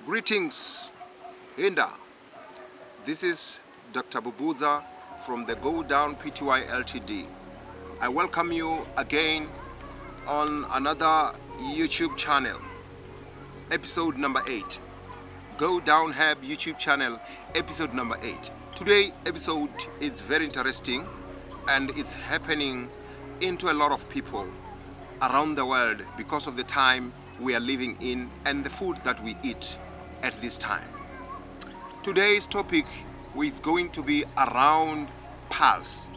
Greetings, Hinda. This is Dr. Bubudza from the Go Down Pty Ltd. I welcome you again on another YouTube channel, episode number 8. Go Down Herb YouTube channel, episode number 8. Today episode is very interesting and it's happening into a lot of people around the world because of the time we are living in and the food that we eat at this time. Today's topic is going to be around pulse.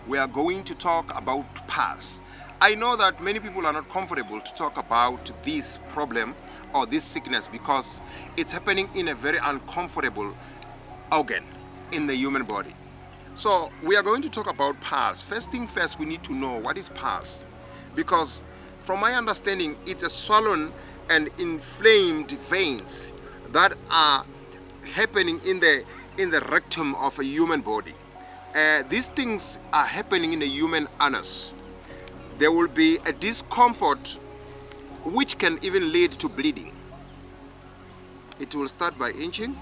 We are going to talk about pulse. I know that many people are not comfortable to talk about this problem or this sickness because it's happening in a very uncomfortable organ in the human body. So we are going to talk about pulse. First thing first, we need to know what is pulse, because from my understanding it's a swollen and inflamed veins that are happening in the rectum of a human body. These things are happening in the human anus. There will be a discomfort which can even lead to bleeding. It will start by inching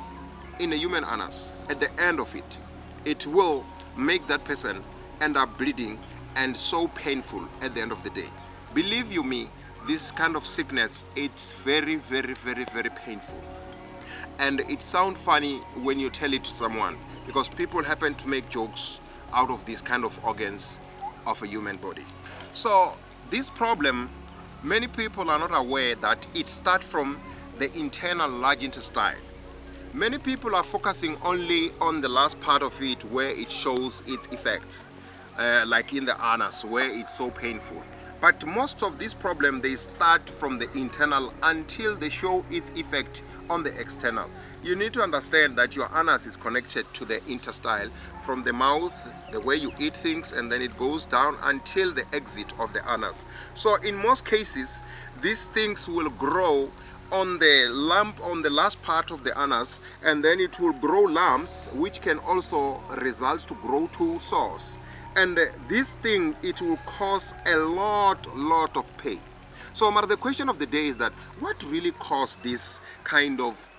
in the human anus. At the end of it, it will make that person end up bleeding and so painful at the end of the day. Believe you me, this kind of sickness, it's very, very, very, very painful. And it sounds funny when you tell it to someone because people happen to make jokes out of these kind of organs of a human body. So this problem, many people are not aware that it starts from the internal large intestine. Many people are focusing only on the last part of it where it shows its effects, like in the anus where it's so painful. But most of these problems, they start from the internal until they show its effect on the external. You need to understand that your anus is connected to the intestine from the mouth, the way you eat things, and then it goes down until the exit of the anus. So in most cases, these things will grow on the lump on the last part of the anus, and then it will grow lumps which can also result to grow to sores. And this thing, it will cause a lot of pain. So the question of the day is that what really caused this kind of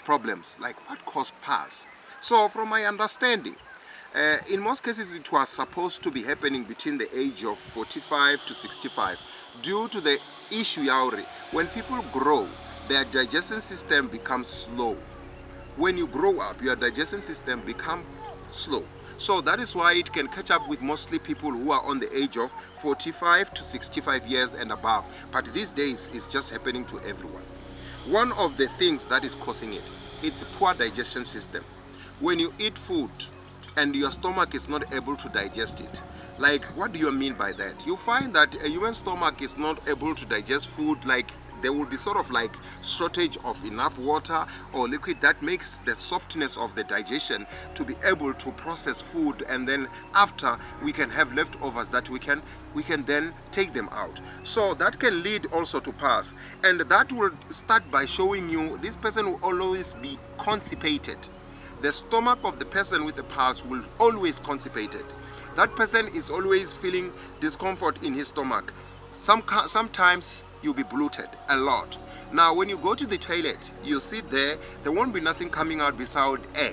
problems? Like what caused pulse? So from my understanding, in most cases it was supposed to be happening between the age of 45 to 65 due to the issue yauri. When people grow, their digestion system becomes slow. When you grow up, your digestion system becomes slow. So that is why it can catch up with mostly people who are on the age of 45 to 65 years and above. But these days it's just happening to everyone. One of the things that is causing it, it's a poor digestion system. When you eat food and your stomach is not able to digest it, like what do you mean by that? You find that a human stomach is not able to digest food, like there will be sort of like shortage of enough water or liquid that makes the softness of the digestion to be able to process food, and then after we can have leftovers that we can then take them out. So that can lead also to pulse, and that will start by showing you this person will always be constipated. The stomach of the person with a pulse will always constipated. That person is always feeling discomfort in his stomach. Sometimes you'll be bloated a lot. Now when you go to the toilet, you sit there won't be nothing coming out beside air.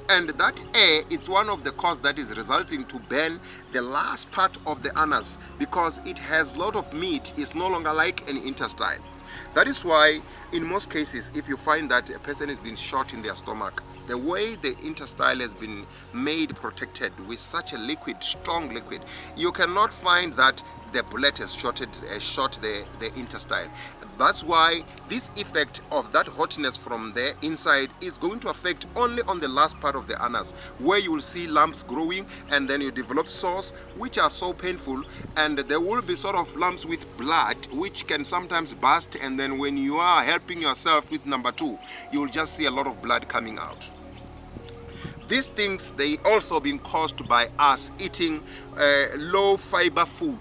And that air, it's one of the cause that is resulting to burn the last part of the anus because it has a lot of meat. It's no longer like an intestine. That is why in most cases, if you find that a person has been shot in their stomach, the way the intestine has been made protected with such a liquid, strong liquid, you cannot find that the bullet has shot the intestine. That's why this effect of that hotness from the inside is going to affect only on the last part of the anus, where you will see lumps growing and then you develop sores which are so painful, and there will be sort of lumps with blood which can sometimes burst, and then when you are helping yourself with number 2, you will just see a lot of blood coming out. These things, they also been caused by us eating low fiber food.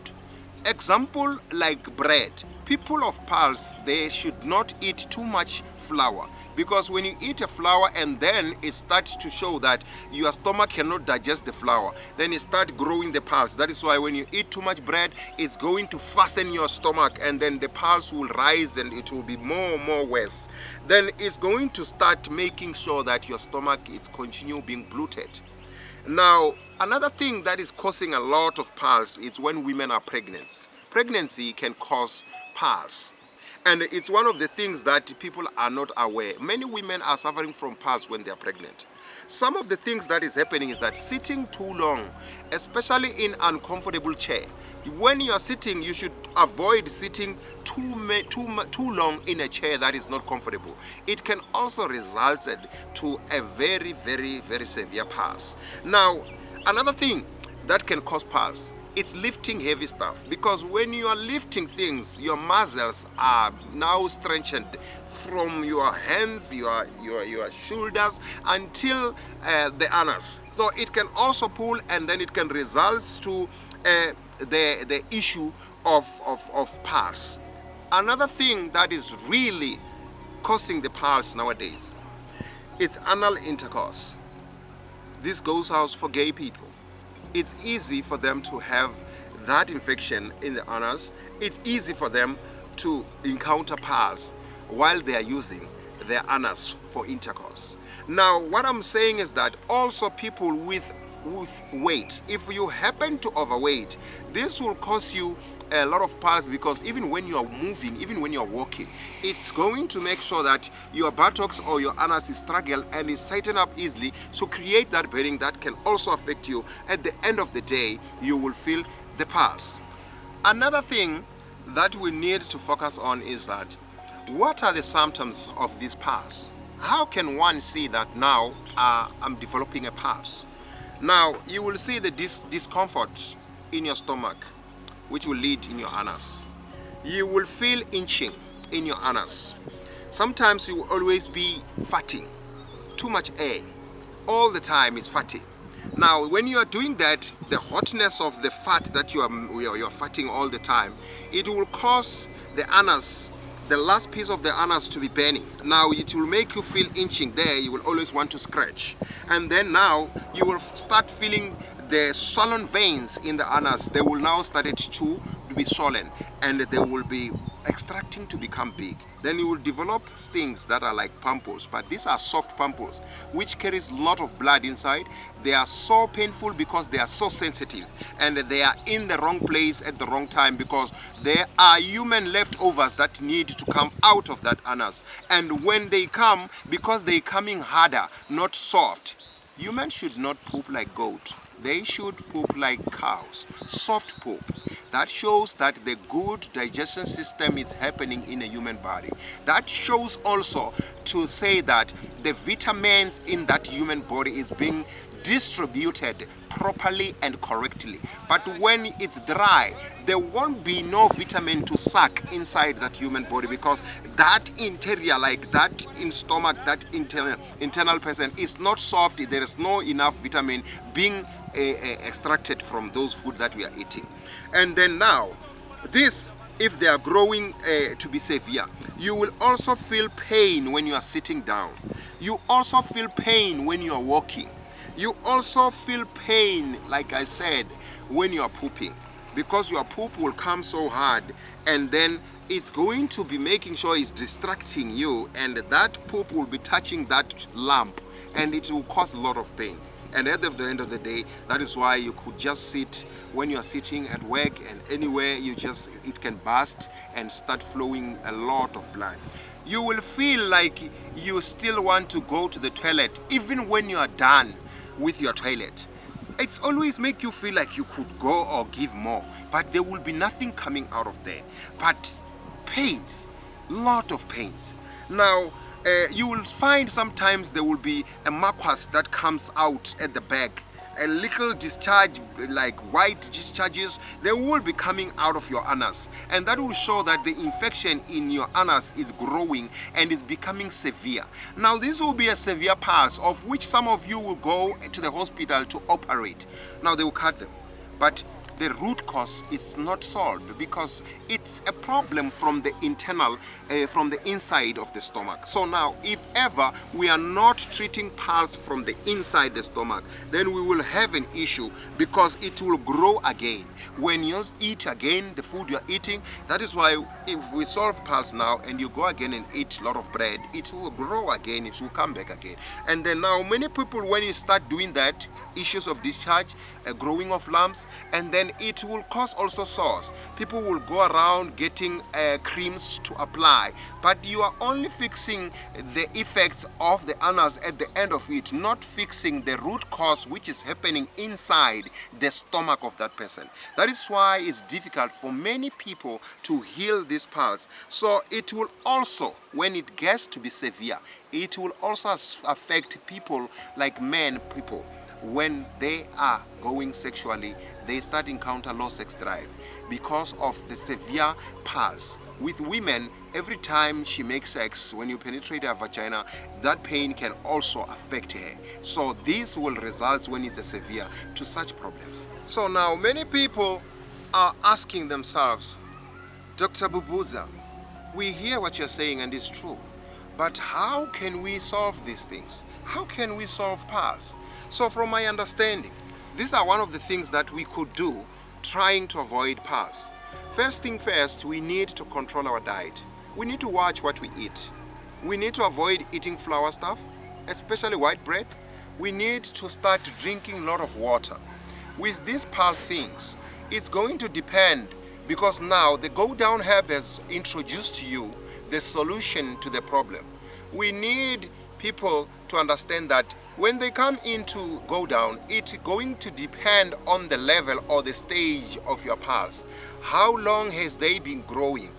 Example like bread. People of pulse, they should not eat too much flour. because when you eat a flour and then it starts to show that your stomach cannot digest the flour, then it starts growing the pulse. That is why when you eat too much bread, it's going to fasten your stomach, and then the pulse will rise and it will be more worse. Then it's going to start making sure that your stomach is continue being bloated. Now, another thing that is causing a lot of pulse is when women are pregnant. Pregnancy can cause pulse. And it's one of the things that people are not aware. Many women are suffering from pulse when they are pregnant. Some of the things that is happening is that sitting too long, especially in uncomfortable chair. When you are sitting, you should avoid sitting too long in a chair that is not comfortable. It can also result to a very severe pulse. Now, another thing that can cause pulse, it's lifting heavy stuff, because when you are lifting things, your muscles are now strengthened from your hands, your shoulders until the anus. So it can also pull, and then it can result to the issue of pulse. Another thing that is really causing the pulse nowadays, it's anal intercourse. This goes out for gay people. It's easy for them to have that infection in the anus. It's easy for them to encounter pulse while they are using their anus for intercourse. Now, what I'm saying is that also people with weight, if you happen to overweight, this will cause you a lot of pulse, because even when you are moving, even when you are walking, it's going to make sure that your buttocks or your anus is struggle and is tightened up easily, so create that burning that can also affect you. At the end of the day, you will feel the pulse. Another thing that we need to focus on is that what are the symptoms of this pulse? How can one see that now I'm developing a pulse? Now, you will see the discomfort in your stomach, which will lead in your anus. You will feel inching in your anus. Sometimes you will always be fatting, too much air. All the time is fatty. Now, when you are doing that, the hotness of the fat that you are fatting all the time, it will cause the anus, the last piece of the anus, to be burning. Now it will make you feel inching there. You will always want to scratch. And then now you will start feeling the swollen veins in the anus. They will now start to be swollen, and they will be extracting to become big. Then you will develop things that are like pimples, but these are soft pimples which carries a lot of blood inside. They are so painful because they are so sensitive, and they are in the wrong place at the wrong time, because there are human leftovers that need to come out of that anus. And when they come, because they coming harder, not soft, humans should not poop like goat. They should poop like cows, soft poop. That shows that the good digestion system is happening in a human body. That shows also to say that the vitamins in that human body is being distributed properly and correctly. But when it's dry, there won't be no vitamin to suck inside that human body, because that interior, like that in stomach, that internal person is not soft. There is no enough vitamin being extracted from those food that we are eating. And then now, this, if they are growing to be severe, you will also feel pain when you are sitting down. You also feel pain when you are walking. You also feel pain, like I said, when you are pooping, because your poop will come so hard, and then it's going to be making sure it's distracting you, and that poop will be touching that lump, and it will cause a lot of pain. And at the end of the day, that is why you could just sit when you are sitting at work and anywhere, it can burst and start flowing a lot of blood. You will feel like you still want to go to the toilet even when you are done with your toilet. It's always make you feel like you could go or give more, but there will be nothing coming out of there. But pains, lot of pains. Now, you will find sometimes there will be a mucus that comes out at the back, a little discharge, like white discharges, they will be coming out of your anus, and that will show that the infection in your anus is growing and is becoming severe. Now this will be a severe pulse, of which some of you will go to the hospital to operate. Now they will cut them, but the root cause is not solved, because it's a problem from the from the inside of the stomach. So now, if ever we are not treating piles from the inside the stomach, then we will have an issue, because it will grow again. When you eat again the food you're eating, that is why if we solve piles now and you go again and eat a lot of bread, it will grow again, it will come back again. And then now many people, when you start doing that, issues of discharge, growing of lumps, and then it will cause also sores. People will go around getting creams to apply, but you are only fixing the effects of the anus at the end of it, not fixing the root cause which is happening inside the stomach of that person. That is why it's difficult for many people to heal these piles. So it will also, when it gets to be severe, it will also affect people like people. When they are going sexually, they start encounter low sex drive because of the severe piles. With women, every time she makes sex, when you penetrate her vagina, that pain can also affect her. So this will result, when it's a severe, to such problems. So now many people are asking themselves, Dr. Bubudza, we hear what you're saying and it's true, but how can we solve these things? How can we solve piles? So from my understanding, these are one of the things that we could do trying to avoid piles. First thing first, we need to control our diet. We need to watch what we eat. We need to avoid eating flour stuff, especially white bread. We need to start drinking a lot of water. With these pile things, it's going to depend, because now the Go Down Herb has introduced to you the solution to the problem. We need people to understand that when they come into Go Down, it's going to depend on the level or the stage of your piles. How long has they been growing?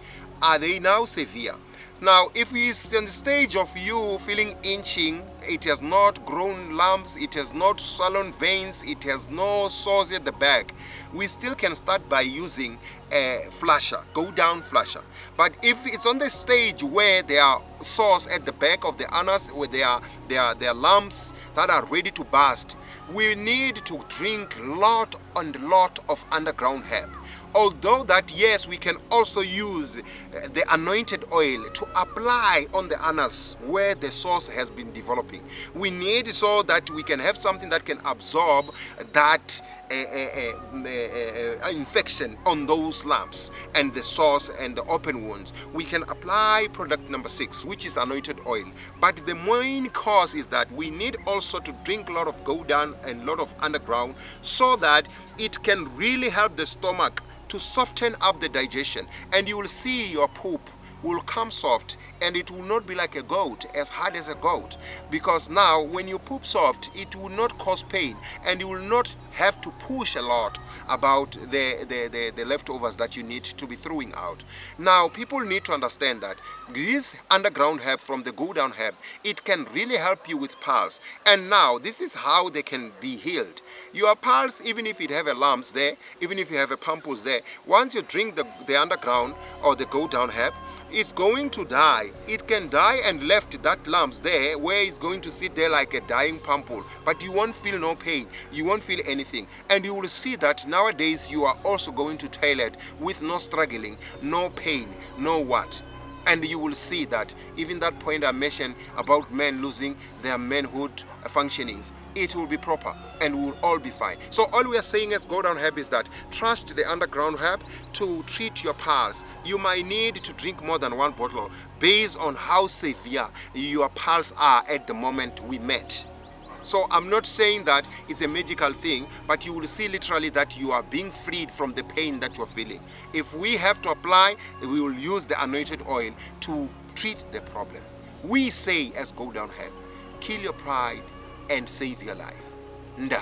Are they now severe? Now, if it's in the stage of you feeling itching, it has not grown lumps, it has not swollen veins, it has no sores at the back, we still can start by using a flusher, Go Down flusher. But if it's on the stage where there are sores at the back of the anus, where there are lumps that are ready to burst, we need to drink lot and lot of underground herb. Although that, yes, we can also use the anointed oil to apply on the anus where the sores has been developing. We need so that we can have something that can absorb that infection on those lumps and the sores and the open wounds. We can apply product number 6, which is anointed oil. But the main cause is that we need also to drink a lot of Go Down and a lot of underground, so that it can really help the stomach to soften up the digestion, and you will see your poop will come soft, and it will not be like a goat, as hard as a goat, because now when you poop soft, it will not cause pain, and you will not have to push a lot about the leftovers that you need to be throwing out. Now people need to understand that this underground herb from the Go Down herb, it can really help you with piles. And now this is how they can be healed. Your piles, even if it have a lumps there, even if you have a pumples there, once you drink the underground or the Go Down herb, it's going to die. It can die and left that lumps there, where it's going to sit there like a dying pumple, but you won't feel no pain, you won't feel anything. And you will see that nowadays you are also going to toilet with no struggling, no pain, no what. And you will see that even that point I mentioned about men losing their manhood functionings, it will be proper and we will all be fine. So all we are saying as Go Down Herb is that trust the underground herb to treat your piles. You might need to drink more than 1 bottle based on how severe your piles are at the moment we met. So I'm not saying that it's a magical thing, but you will see literally that you are being freed from the pain that you're feeling. If we have to apply, we will use the anointed oil to treat the problem. We say as Go Down Herb, kill your pride and save your life. Nda.